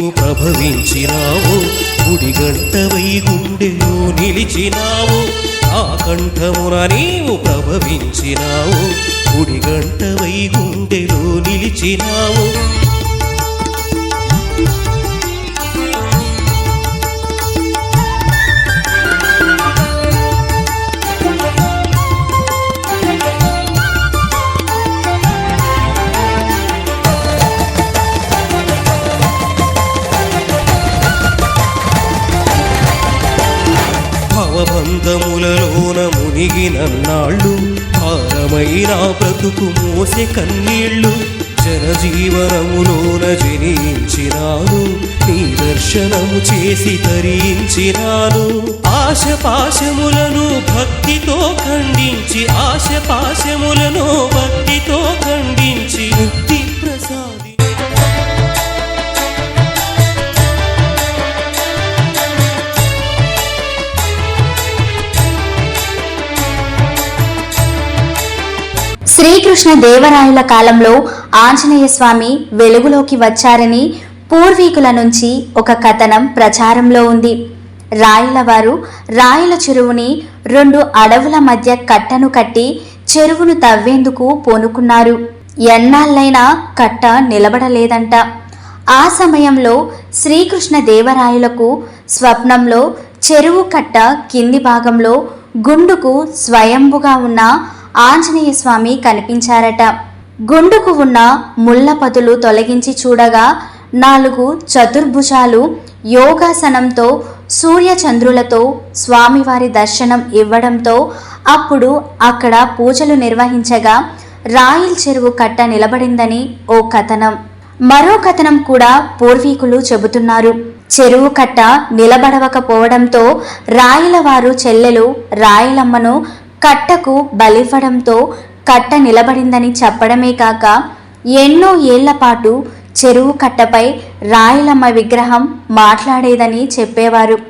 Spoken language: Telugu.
నీవు ప్రభవించినావు, గుడిగంటవై గుండెలో నిలిచినావు. ఆ కంఠమున నీవు ప్రభవించినావు, గుడిగంటవై గుండెలో నిలిచినావు. భవబంధములలోన మునిగినన్నాళ్ళు, భారమైన బ్రతుకు మోసే కన్నీళ్ళు. జనజీవనములోన జనించినాను, నీ దర్శనము చేసి తరించినాను. ఆశపాశములను భక్తితో ఖండించి, ఆశపాశములను భక్తితో ఖండించి ముక్తి ప్రసాది. శ్రీకృష్ణ దేవరాయల కాలంలో ఆంజనేయ స్వామి వెలుగులోకి వచ్చారని పూర్వీకుల నుంచి ఒక కథనం ప్రచారంలో ఉంది. రాయలవారు రాయల చెరువుని 2 అడవుల మధ్య కట్టను కట్టి చెరువును తవ్వేందుకు పూనుకున్నారు. ఎన్నాళ్ళైనా కట్ట నిలబడలేదంట. ఆ సమయంలో శ్రీకృష్ణ దేవరాయలకు స్వప్నంలో చెరువు కట్ట కింది భాగంలో గుండుకు స్వయంభుగా ఉన్న ఆంజనేయ స్వామి కనిపించారట. గుండుకు ఉన్న ముళ్ళ పదులు తొలగించి చూడగా 4 చతుర్భుజాలు యోగాసనంతో సూర్యచంద్రులతో స్వామివారి దర్శనం ఇవ్వడంతో అప్పుడు అక్కడ పూజలు నిర్వహించగా రాయల్ చెరువు కట్ట నిలబడిందని ఓ కథనం. మరో కథనం కూడా పూర్వీకులు చెబుతున్నారు. చెరువు కట్ట నిలబడవకపోవడంతో రాయలవారు చెల్లెలు రాయలమ్మను కట్టకు బలివ్వడంతో కట్ట నిలబడిందని చెప్పడమే కాక ఎన్నో ఏళ్ల పాటు చెరువు కట్టపై రాయలమ్మ విగ్రహం మాట్లాడేదని చెప్పేవారు.